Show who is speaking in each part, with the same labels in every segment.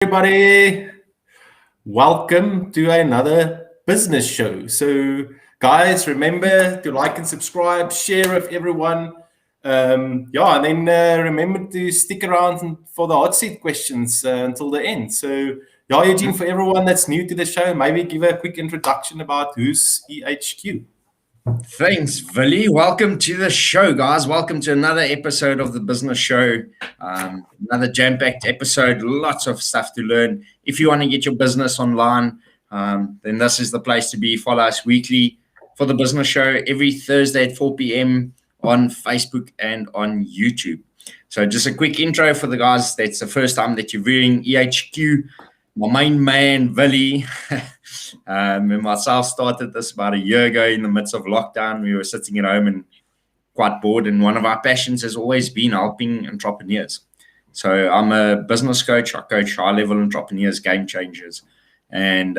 Speaker 1: Everybody, welcome to another business show. So guys, remember to like and subscribe, share with everyone. And then remember to stick around for the hot seat questions until the end. So Eugene, for everyone that's new to the show, maybe give a quick introduction about who's EHQ.
Speaker 2: Thanks, Willie. Welcome to the show, guys. Welcome to another episode of the business show. Another jam-packed episode, lots of stuff to learn. If you want to get your business online, then this is the place to be. Follow us weekly for the business show every Thursday at 4 p.m. on Facebook and on YouTube. So just a quick intro for the guys. That's the first time that you're viewing EHQ. My main man, Willie, and myself started this about a year ago in the midst of lockdown. We were sitting at home and quite bored, and one of our passions has always been helping entrepreneurs. So I'm a business coach. I coach high-level entrepreneurs, game changers, and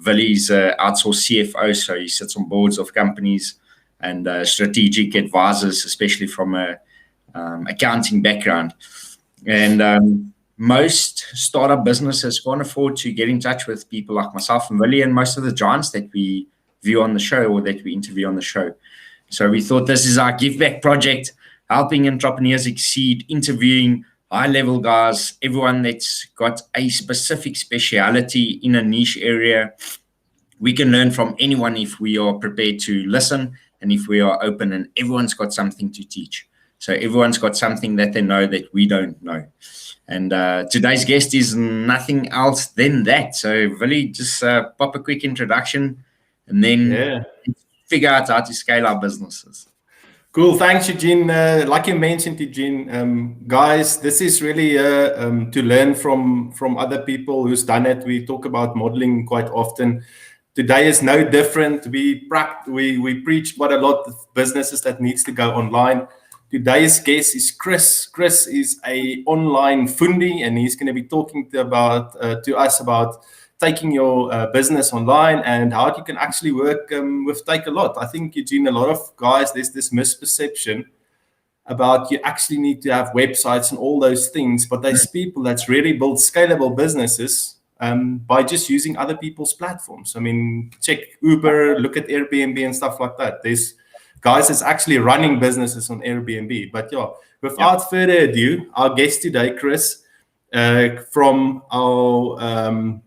Speaker 2: Willie's an outsourced CFO, so he sits on boards of companies and strategic advisors, especially from a accounting background. And most startup businesses can't afford to get in touch with people like myself and Willie and most of the giants that we view on the show or that we interview on the show. So we thought this is our give back project, helping entrepreneurs exceed, interviewing high-level guys, everyone that's got a specific speciality in a niche area. We can learn from anyone if we are prepared to listen and if we are open, and everyone's got something to teach. So everyone's got something that they know that we don't know. And today's guest is nothing else than that. So Willie, just pop a quick introduction and then figure out how to scale our businesses.
Speaker 1: Cool. Thanks, Eugene. Like you mentioned, Eugene, guys, this is really to learn from other people who's done it. We talk about modeling quite often. Today is no different. We preach what a lot of businesses that needs to go online. Today's guest is Chris. Chris is a online fundi, and he's going to be talking to us about taking your business online and how you can actually work with Takealot. I think, Eugene, a lot of guys, there's this misperception about you actually need to have websites and all those things, but there's people that's really built scalable businesses by just using other people's platforms. I mean, check Uber, look at Airbnb and stuff like that. There's guys that's actually running businesses on Airbnb. But without further ado, our guest today, Chris, from our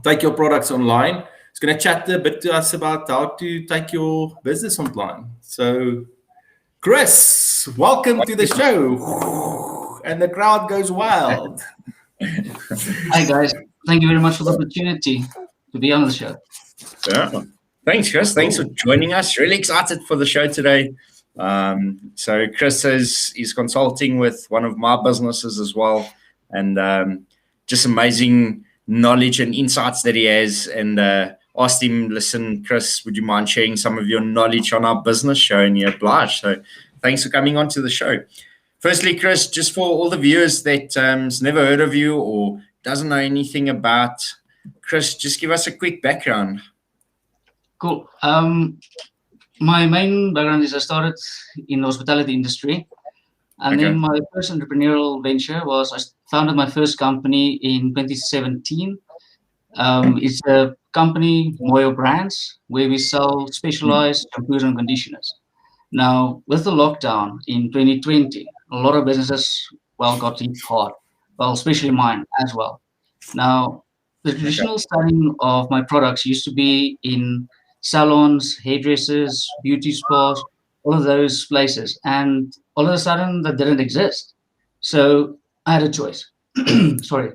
Speaker 1: Take Your Products Online, is going to chat a bit to us about how to take your business online. So, Chris, welcome to the show. And the crowd goes wild.
Speaker 3: Hi, guys. Thank you very much for the opportunity to be on the show.
Speaker 2: Yeah. Thanks, Chris. Thanks for joining us. Really excited for the show today. So Chris is consulting with one of my businesses as well, and just amazing knowledge and insights that he has. And asked him, listen, Chris, would you mind sharing some of your knowledge on our business show? And he obliged. So thanks for coming on to the show. Firstly, Chris, just for all the viewers that has never heard of you or doesn't know anything about Chris, just give us a quick background.
Speaker 3: Cool. My main background is I started in the hospitality industry. And then my first entrepreneurial venture was I founded my first company in 2017. It's a company, Moyo Brands, where we sell specialized shampoos and conditioners. Now, with the lockdown in 2020, a lot of businesses, got hit hard. Well, especially mine as well. Now, the traditional selling of my products used to be in salons, hairdressers, beauty spas, all of those places. And all of a sudden, that didn't exist. So I had a choice. Sorry.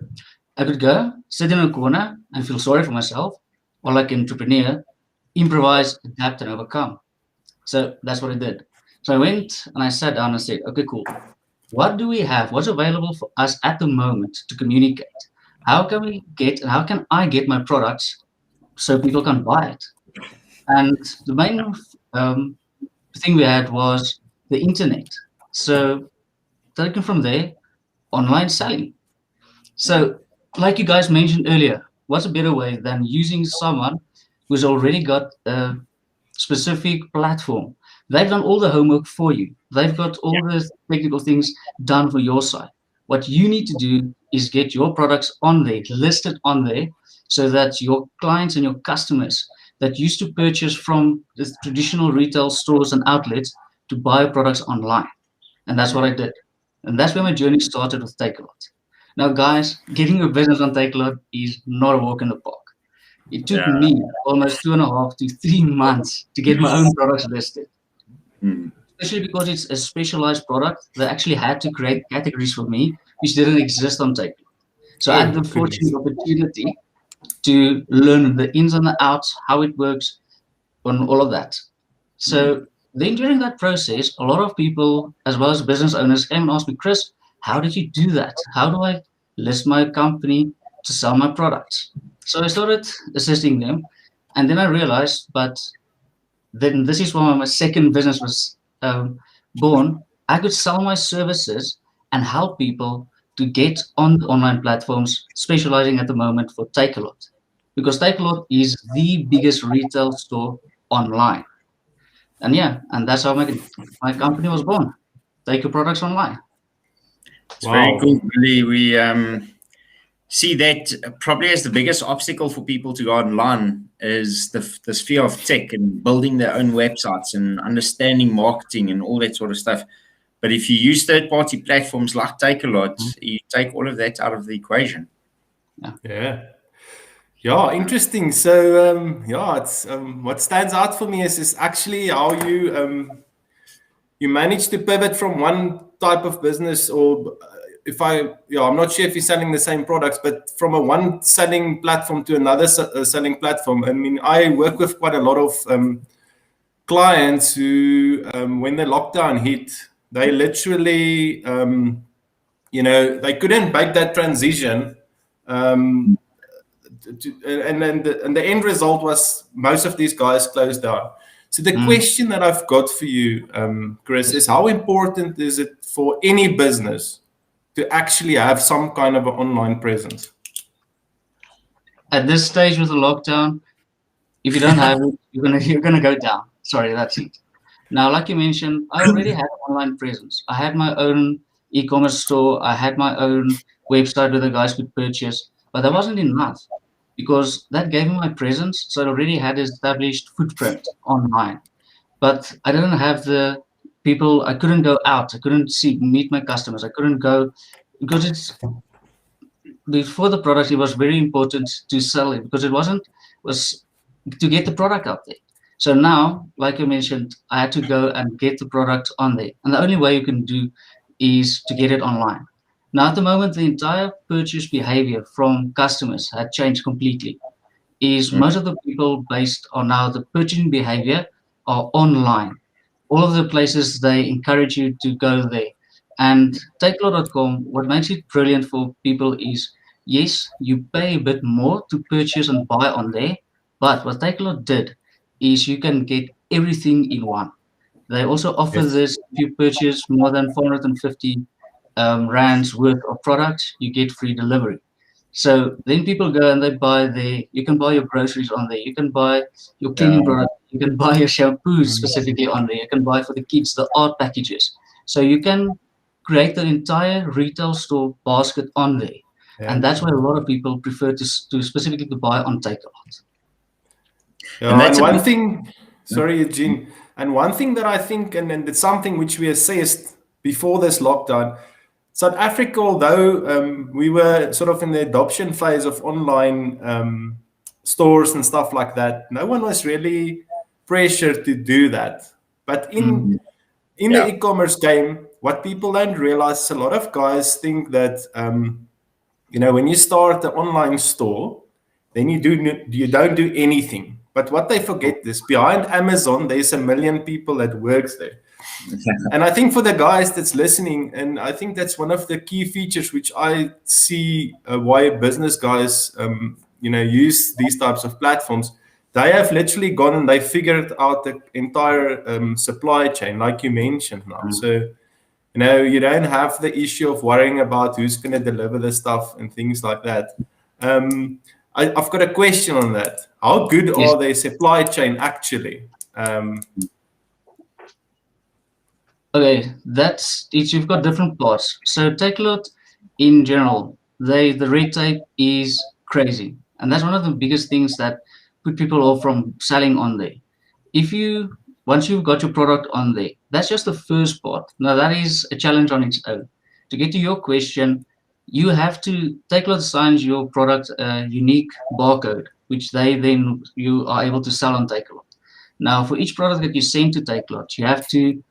Speaker 3: I could go, sit in a corner and feel sorry for myself, or like an entrepreneur, improvise, adapt, and overcome. So that's what I did. So I went and I sat down and said, okay, cool. What do we have? What's available for us at the moment to communicate? How can I get my products so people can buy it? And the main thing we had was the internet. So taken from there, online selling. So like you guys mentioned earlier, what's a better way than using someone who's already got a specific platform? They've done all the homework for you. They've got all the technical things done for your side. What you need to do is get your products on there, listed on there, so that your clients and your customers that used to purchase from the traditional retail stores and outlets to buy products online. And that's what I did. And that's where my journey started with Takealot. Now, guys, getting a business on Takealot is not a walk in the park. It took me almost 2.5 to 3 months to get my own products listed. Especially because it's a specialized product that actually had to create categories for me, which didn't exist on Takealot. So I had the fortunate opportunity to learn the ins and the outs, how it works, on all of that. So then during that process, a lot of people, as well as business owners, came and asked me, Chris, how did you do that? How do I list my company to sell my products? So I started assisting them. And then I realized, but then this is why my second business was born. I could sell my services and help people to get on the online platforms, specializing at the moment for Takealot. Because Takealot is the biggest retail store online. And yeah, and that's how my company was born. Take your products online.
Speaker 2: It's very cool. Really, we see that probably as the biggest obstacle for people to go online is this fear of tech and building their own websites and understanding marketing and all that sort of stuff. But if you use third-party platforms like Takealot, you take all of that out of the equation.
Speaker 1: Yeah, interesting. So it's what stands out for me is actually how you manage to pivot from one type of business, or I'm not sure if you're selling the same products, but from a one selling platform to another selling platform. I mean, I work with quite a lot of clients who, when the lockdown hit, they literally, they couldn't make that transition. And the end result was most of these guys closed down. So the question that I've got for you, Chris, is how important is it for any business to actually have some kind of an online presence?
Speaker 3: At this stage with the lockdown, if you don't have it, you're gonna go down. Sorry, that's it. Now, like you mentioned, I already had an online presence. I had my own e-commerce store. I had my own website where the guys could purchase, but that wasn't enough, because that gave me my presence. So I already had established footprint online, but I didn't have the people. I couldn't go out. I couldn't meet my customers. I couldn't go, because before the product, it was very important to sell it, because it was to get the product out there. So now, like you mentioned, I had to go and get the product on there. And the only way you can do is to get it online. Now, at the moment, the entire purchase behavior from customers had changed completely. Most of the people based on now the purchasing behavior are online. All of the places, they encourage you to go there. And Takealot.com, what makes it brilliant for people is, yes, you pay a bit more to purchase and buy on there, but what Takealot did is you can get everything in one. They also offer this: if you purchase more than 450 rands worth of products, you get free delivery. So then people go and they buy there. You can buy your groceries on there. You can buy your cleaning product. You can buy your shampoos specifically on there. You can buy for the kids the art packages. So you can create the entire retail store basket on there. And that's why a lot of people prefer to specifically to buy on Takealot.
Speaker 1: Yeah, and one thing, sorry, Eugene, and one thing that I think, and it's something which we assessed before this lockdown, South Africa, although we were sort of in the adoption phase of online stores and stuff like that, no one was really pressured to do that. But in the e-commerce game, what people don't realize is a lot of guys think that, when you start an online store, then you don't do anything. But what they forget is behind Amazon, there's 1 million people that works there. And I think for the guys that's listening, and I think that's one of the key features which I see why business guys, use these types of platforms. They have literally gone and they figured out the entire supply chain, like you mentioned now. So, you don't have the issue of worrying about who's going to deliver the stuff and things like that. I've got a question on that. How good are the supply chain actually?
Speaker 3: Okay, that's it. You've got different parts. So Takealot in general, the red tape is crazy, and that's one of the biggest things that put people off from selling on there. Once you've got your product on there, that's just the first part. Now that is a challenge on its own. To get to your question, you have to Takealot assigns your product a unique barcode, which you are able to sell on Takealot. Now, for each product that you send to Takealot, you have to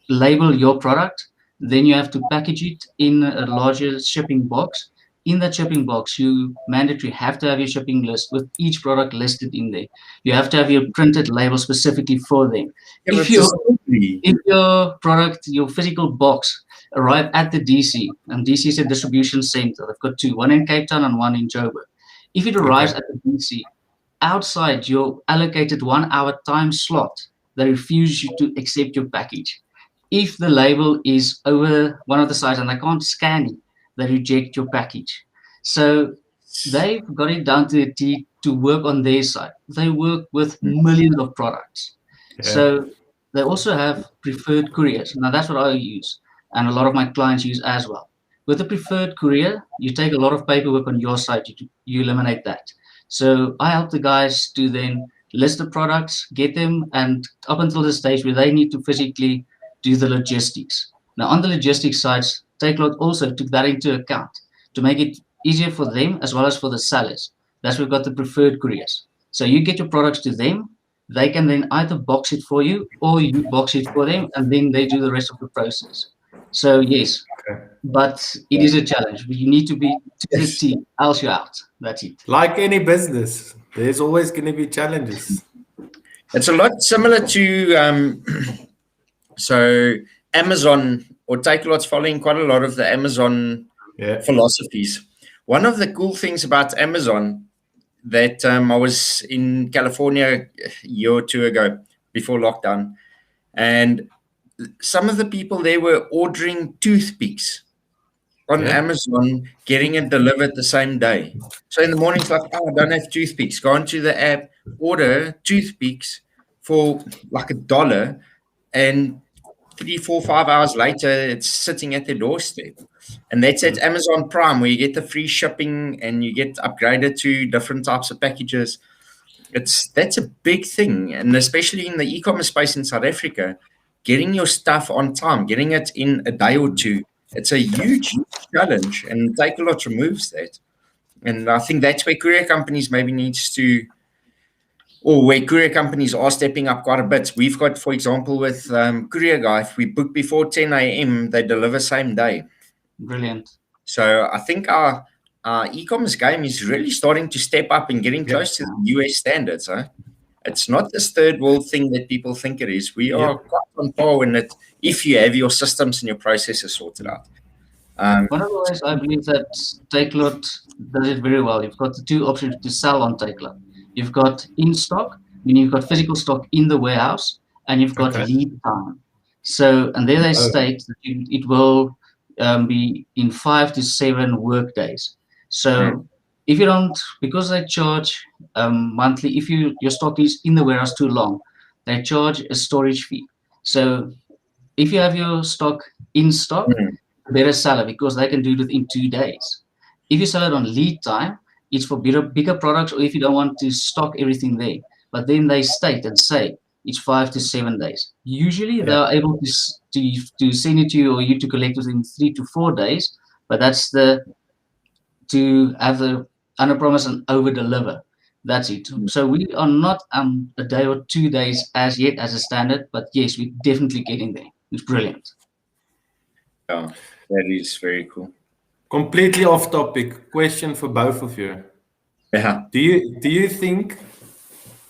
Speaker 3: label your product, then you have to package it in a larger shipping box. In that shipping box, you mandatory have to have your shipping list with each product listed in there. You have to have your printed label specifically for them.
Speaker 2: Yeah,
Speaker 3: If your product, your physical box arrive at the DC, and DC is a distribution center, they've got two, one in Cape Town and one in Joburg. If it arrives at the DC, outside your allocated 1 hour time slot, they refuse you to accept your package. If the label is over one of the sides and they can't scan it, they reject your package. So they've got it down to the T to work on their side. They work with millions of products. Yeah. So they also have preferred couriers. Now that's what I use, and a lot of my clients use as well. With a preferred courier, you take a lot of paperwork on your side, you eliminate that. So I help the guys to then list the products, get them, and up until the stage where they need to physically do the logistics. Now on the logistics sides, Takealot also took that into account to make it easier for them as well as for the sellers. That's where we've got the preferred couriers. So you get your products to them, they can then either box it for you or you box it for them, and then they do the rest of the process. So yes, but it is a challenge. You need to be to the T, else you're out. That's it.
Speaker 1: Like any business, there's always going to be challenges.
Speaker 2: It's a lot similar to so Amazon or Takealot's following quite a lot of the Amazon philosophies. One of the cool things about Amazon that I was in California a year or two ago before lockdown, and some of the people there were ordering toothpicks on Amazon, getting it delivered the same day. So in the morning, it's like, oh, I don't have toothpicks. Go onto the app, order toothpicks for like $1, and 3, 4, 5 hours later, it's sitting at their doorstep. And that's at Amazon Prime, where you get the free shipping and you get upgraded to different types of packages. That's a big thing, and especially in the e-commerce space in South Africa, getting your stuff on time, getting it in a day or two, it's a huge challenge, and Takealot removes that. And I think that's where courier companies maybe needs to, or where courier companies are stepping up quite a bit. We've got, for example, with Courier Guy, if we book before 10 a.m., they deliver same day.
Speaker 3: Brilliant.
Speaker 2: So I think our e-commerce game is really starting to step up and getting close to the US standards. Huh? It's not this third world thing that people think it is. We are quite on par in it if you have your systems and your processes sorted out.
Speaker 3: One of the ways I believe that Takealot does it very well, you've got the two options to sell on Takealot. You've got in stock, meaning you've got physical stock in the warehouse, and you've got lead time. So, and there they state that it will be in 5 to 7 work days. So if you don't, because they charge monthly, if your stock is in the warehouse too long, they charge a storage fee. So if you have your stock in stock, better sell it because they can do it within 2 days. If you sell it on lead time, it's for bigger products, or if you don't want to stock everything there. But then they state and say it's 5 to 7 days. Usually they are able to send it to you or you to collect within 3 to 4 days. But that's to have the under promise and over deliver. That's it. So we are not a day or 2 days as yet as a standard, but yes, we're definitely getting there. It's brilliant.
Speaker 2: Yeah, that is very cool.
Speaker 1: Completely off topic. Question for both of you.
Speaker 2: Yeah.
Speaker 1: Do you think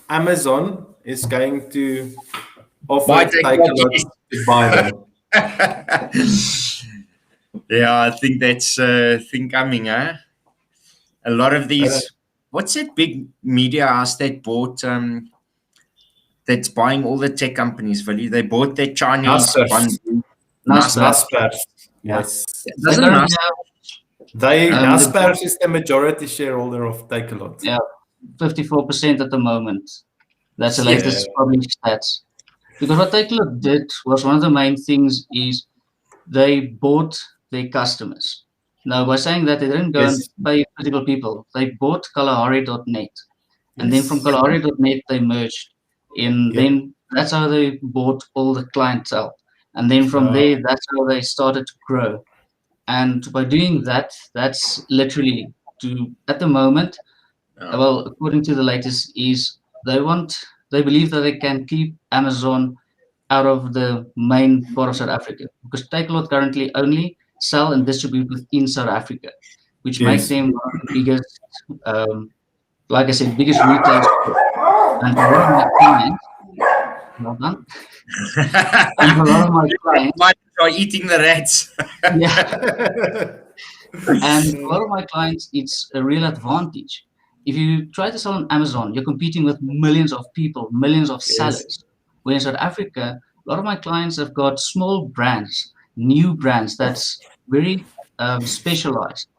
Speaker 1: Amazon is going to offer Takealot to buy them?
Speaker 2: Yeah, I think that's a thing coming, huh? A lot of these, what's that big media house that bought, that's buying all the tech companies, Willie? They bought their Chinese one.
Speaker 1: Naspers. Yes. Naspers is the majority shareholder of Takealot.
Speaker 3: Yeah, 54% at the moment. That's the latest published stats. Because what Takealot did was one of the main things is they bought their customers. No, by saying that they didn't go and pay physical people. They bought Kalahari.net. And then from Kalahari.net they merged. And then that's how they bought all the clientele. And then from there, that's how they started to grow. And by doing that, that's literally at the moment, well, according to the latest, is they believe that they can keep Amazon out of the main part of South Africa, because Takealot currently only sell and distribute within South Africa, which makes them one of the biggest, like I said, biggest retail stores. And a lot of my clients, well done. And a lot of my clients
Speaker 2: are eating the rats.
Speaker 3: Yeah. And a lot of my clients, it's a real advantage. If you try to sell on Amazon, you're competing with millions of people, millions of sellers. When in South Africa, a lot of my clients have got small brands, new brands that's very specialized.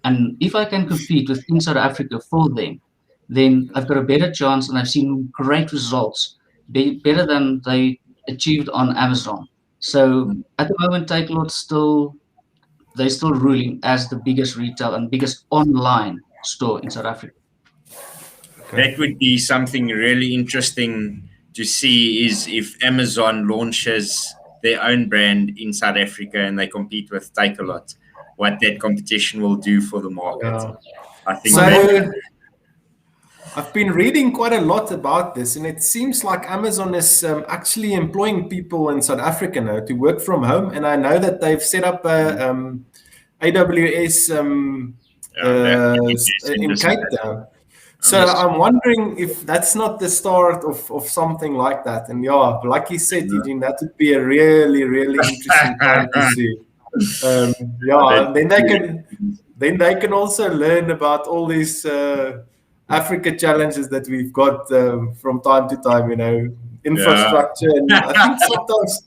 Speaker 3: And if I can compete within South Africa for them, then I've got a better chance, and I've seen great results, better than they achieved on Amazon. So at the moment, they're still ruling as the biggest retail and biggest online store in South Africa.
Speaker 2: That would be something really interesting to see, is if Amazon launches their own brand in South Africa and they compete with Takealot, what that competition will do for the market. I think
Speaker 1: I've been reading quite a lot about this, and it seems like Amazon is actually employing people in South Africa now to work from home. And I know that they've set up a AWS in Cape Town. So I'm wondering if that's not the start of something like that. And like you said, Eugene, that would be a really, really interesting time to see. Then they can also learn about all these Africa challenges that we've got from time to time, infrastructure. And I think sometimes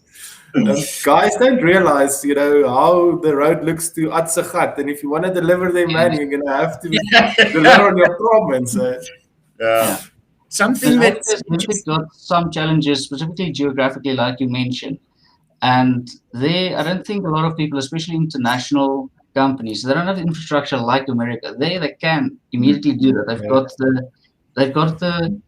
Speaker 1: guys don't realize, how the road looks to Atsagat. And if you want to deliver their money, you're going to have to deliver on your promise.
Speaker 2: Something that's
Speaker 3: got some challenges, specifically geographically, like you mentioned. And I don't think a lot of people, especially international companies, they don't have infrastructure like America. They can immediately do that. They've got the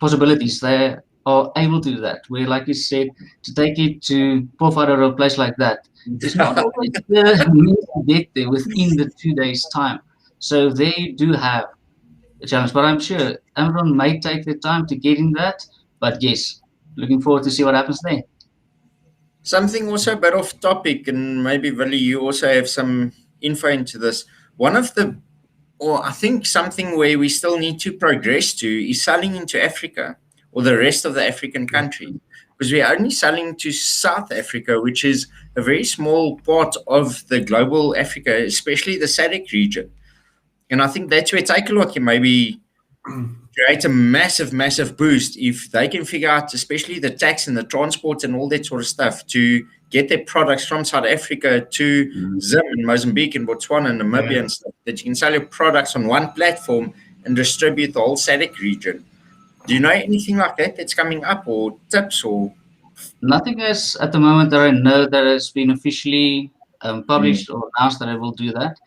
Speaker 3: possibilities. They are able to do that. Where, like you said, to take it to Pofar or a place like that, it's not always the means to get there within the 2 days' time. So they do have a challenge. But I'm sure Amazon may take their time to get in that. But yes, looking forward to see what happens there.
Speaker 2: Something also a bit off topic, and maybe Willie, you also have some info into this. I think something where we still need to progress to is selling into Africa or the rest of the African country, because we're only selling to South Africa, which is a very small part of the global Africa, especially the SADC region. And I think that's where Takealot can maybe create a massive, massive boost if they can figure out, especially the tax and the transport and all that sort of stuff, to get their products from South Africa to Zim and Mozambique and Botswana and Namibia and stuff, that you can sell your products on one platform and distribute the whole SADC region. Do you know anything like that that's coming up, or tips, or?
Speaker 3: Nothing else at the moment that I know that has been officially published or announced that I will do that.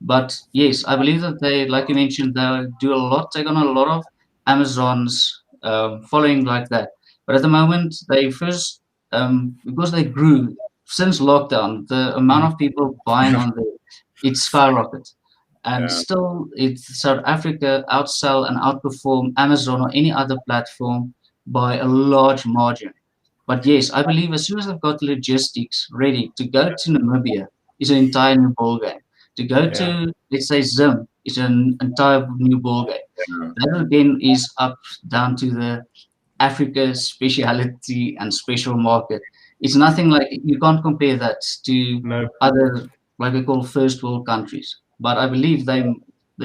Speaker 3: But yes, I believe that they, like you mentioned, they do take on a lot of Amazon's following like that. But at the moment, they first, because they grew since lockdown, the amount of people buying on there, it's skyrocketed. And still, South Africa outsell and outperform Amazon or any other platform by a large margin. But yes, I believe as soon as they've got logistics ready to go to Namibia, is an entire new ballgame. To go to, let's say, Zim, is an entire new ballgame. That again is down to the Africa speciality and special market. It's nothing like, you can't compare that to other, like we call first world countries. But I believe they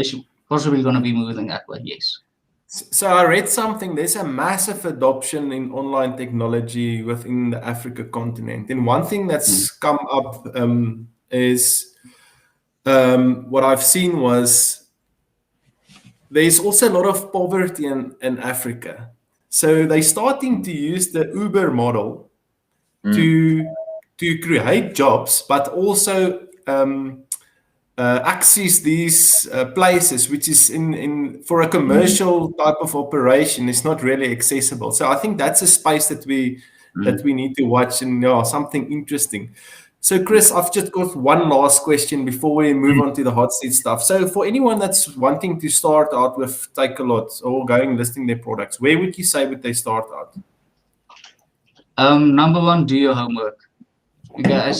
Speaker 3: should possibly going to be moving that way, yes.
Speaker 1: So I read something, there's a massive adoption in online technology within the Africa continent. And one thing that's come up is what I've seen was there's also a lot of poverty in Africa. So they're starting to use the Uber model to create jobs, but also access these places, which is in for a commercial type of operation, is not really accessible. So I think that's a space that we need to watch, and something interesting. So Chris, I've just got one last question before we move on to the hot seat stuff. So for anyone that's wanting to start out with Takealot or going listing their products, where would you say would they start out?
Speaker 3: Number one, do your homework. Okay, I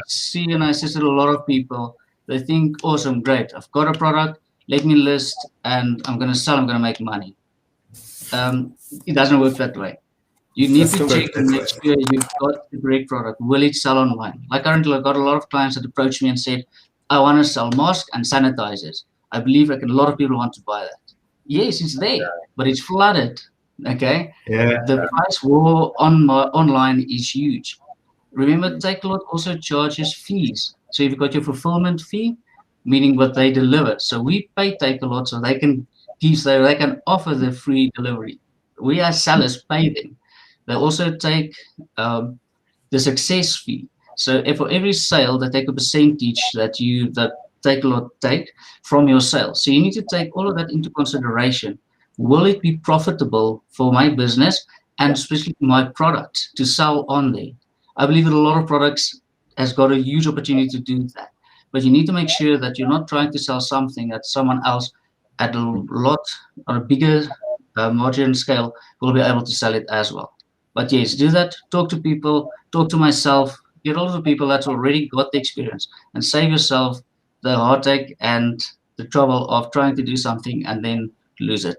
Speaker 3: see and I assisted a lot of people. They think, awesome, great, I've got a product, let me list, and I'm going to sell, I'm going to make money. It doesn't work that way. You need to check and make sure you've got the correct product. Will it sell online? Like currently, I've got a lot of clients that approach me and said, I want to sell masks and sanitizers. I believe a lot of people want to buy that. Yes, it's there, but it's flooded. Okay?
Speaker 1: Yeah.
Speaker 3: The price war online is huge. Remember, Takealot also charges fees. So you've got your fulfillment fee, meaning what they deliver. So we pay Takealot so they can offer the free delivery. We as sellers pay them. They also take the success fee. So for every sale, they take a percentage that Takealot take from your sale. So you need to take all of that into consideration. Will it be profitable for my business and especially my product to sell on there? I believe that a lot of products has got a huge opportunity to do that. But you need to make sure that you're not trying to sell something that someone else at a lot or a bigger margin scale will be able to sell it as well. But yes, do that. Talk to people. Talk to myself. Get all of the people that's already got the experience and save yourself the heartache and the trouble of trying to do something and then lose it.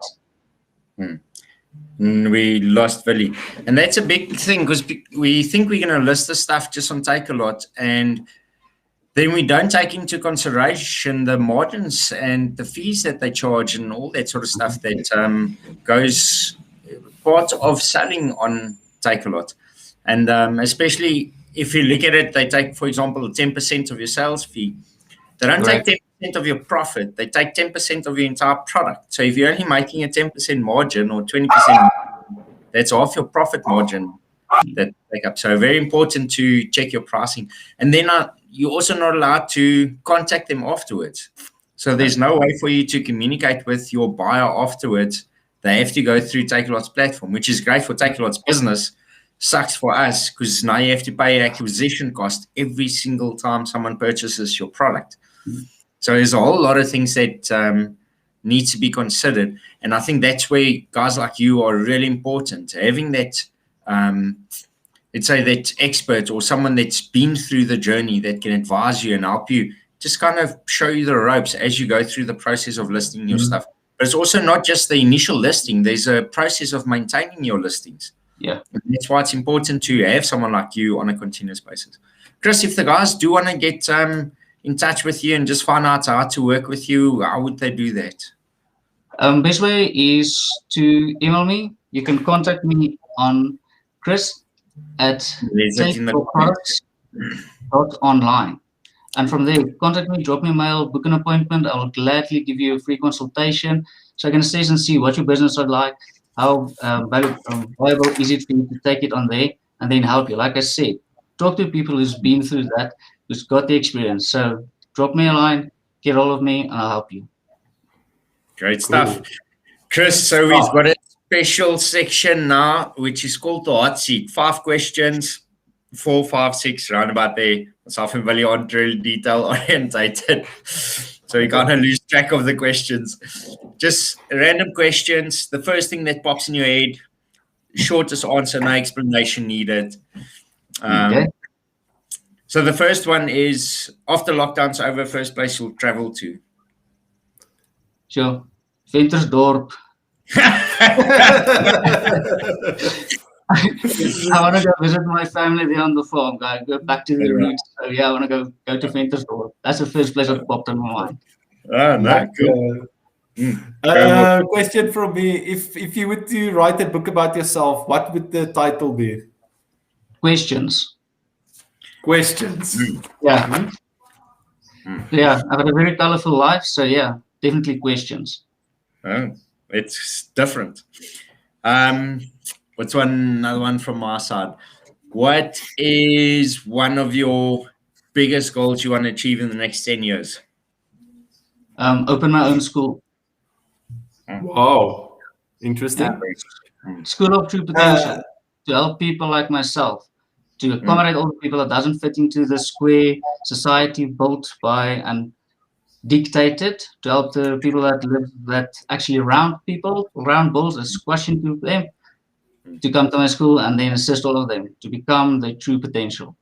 Speaker 2: We lost Willie. And that's a big thing because we think we're going to list the stuff just on Takealot, and then we don't take into consideration the margins and the fees that they charge and all that sort of stuff that goes part of selling on Takealot. And especially if you look at it, they take, for example, 10% of your sales fee. They don't take 10% of your profit. They take 10% of your entire product. So if you're only making a 10% margin or 20%, that's half your profit margin that they take up. So very important to check your pricing. And then you're also not allowed to contact them afterwards. So there's no way for you to communicate with your buyer afterwards. They have to go through Takealot's platform, which is great for Takealot's business. Sucks for us because now you have to pay acquisition cost every single time someone purchases your product. So there's a whole lot of things that need to be considered. And I think that's where guys like you are really important. Having that, let's say that expert or someone that's been through the journey that can advise you and help you, just kind of show you the ropes as you go through the process of listing your stuff. But it's also not just the initial listing. There's a process of maintaining your listings.
Speaker 3: Yeah.
Speaker 2: And that's why it's important to have someone like you on a continuous basis. Chris, if the guys do want to get in touch with you and just find out how to work with you, how would they do that?
Speaker 3: Best way is to email me. You can contact me on chris@takealot.online. And from there, contact me, drop me a mail, book an appointment. I will gladly give you a free consultation so I can assess and see what your business would like, how viable is it for you to take it on there, and then help you. Like I said, talk to people who's been through that, who's got the experience. So drop me a line, get hold of me, and I'll help you.
Speaker 2: Great stuff. Cool. Chris, so we've got a special section now, which is called the hot seat. 5 questions, 4, 5, 6, round about there. Myself and Willie aren't really detail orientated, so you can't lose track of the questions. Just random questions. The first thing that pops in your head, shortest answer, no explanation needed.
Speaker 3: Okay.
Speaker 2: So the first one is, after lockdown's over, first place you'll travel to?
Speaker 3: Sure. Ventersdorp. I want to go visit my family there on the farm, guys. Go back to the roots. So yeah, I want to go to Ventersdorp. That's the first place that popped in my mind.
Speaker 2: Oh, no, cool.
Speaker 1: Question from me: If you were to write a book about yourself, what would the title be?
Speaker 3: Questions.
Speaker 1: Yeah.
Speaker 3: Yeah, I've had a very colorful life, so yeah, definitely questions.
Speaker 2: Oh, it's different. What's another one from my side? What is one of your biggest goals you want to achieve in the next 10 years?
Speaker 3: open my own school.
Speaker 1: Wow, interesting.
Speaker 3: School of True Potential, to help people like myself, to accommodate all the people that doesn't fit into the square society built by and dictated, to help the people that live that actually round balls, that squash into them, to come to my school and then assist all of them to become their true potential.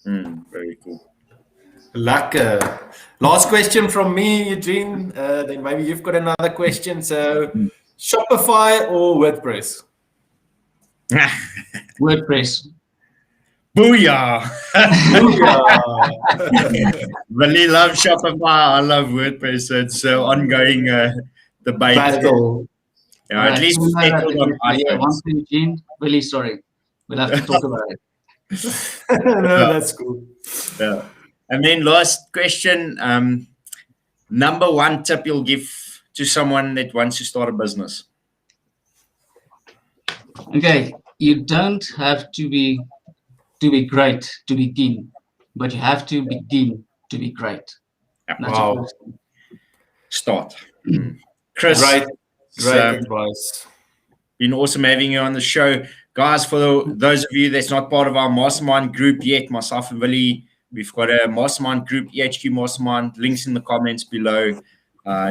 Speaker 2: Very cool.
Speaker 1: Lekker. Last question from me, Eugene. Then maybe you've got another question. So, Shopify or WordPress?
Speaker 3: WordPress.
Speaker 2: Booyah!
Speaker 1: Booyah.
Speaker 2: Really love Shopify. I love WordPress. So it's an ongoing debate.
Speaker 1: Battle.
Speaker 2: Yeah, at least settled on iPhones.
Speaker 3: One thing, Eugene. Really sorry. We'll have to talk about it.
Speaker 1: No, that's cool.
Speaker 2: Yeah. And then last question. Number one tip you'll give to someone that wants to start a business?
Speaker 3: Okay, you don't have to be great to begin, but you have to begin to be great.
Speaker 1: Wow.
Speaker 2: Start. Chris.
Speaker 1: Great advice.
Speaker 2: Been awesome having you on the show. Guys, for those of you that's not part of our mastermind group yet, myself and Willie, we've got a mastermind group, EHQ Mastermind, links in the comments below.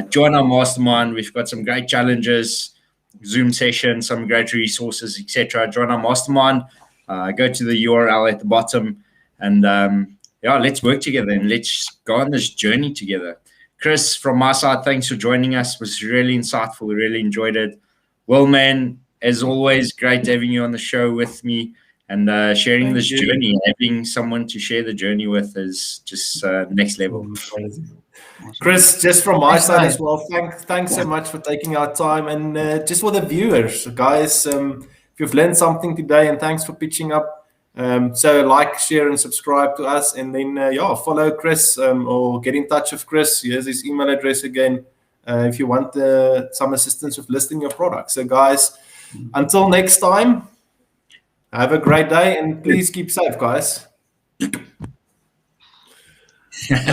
Speaker 2: Join our mastermind. We've got some great challenges, Zoom sessions, some great resources, etc. Join our mastermind. Go to the URL at the bottom, and let's work together and let's go on this journey together. Chris, from my side, thanks for joining us. It was really insightful. We really enjoyed it. Well, man, as always, great having you on the show with me and sharing this journey. Having someone to share the journey with is just next level.
Speaker 1: Chris, just from my side as well, thanks so much for taking our time, and just for the viewers, guys, if you've learned something today, and thanks for pitching up. So like, share, and subscribe to us, and then follow Chris or get in touch with Chris. Here's his email address again if you want some assistance with listing your product. So guys, until next time, have a great day, and please keep safe, guys.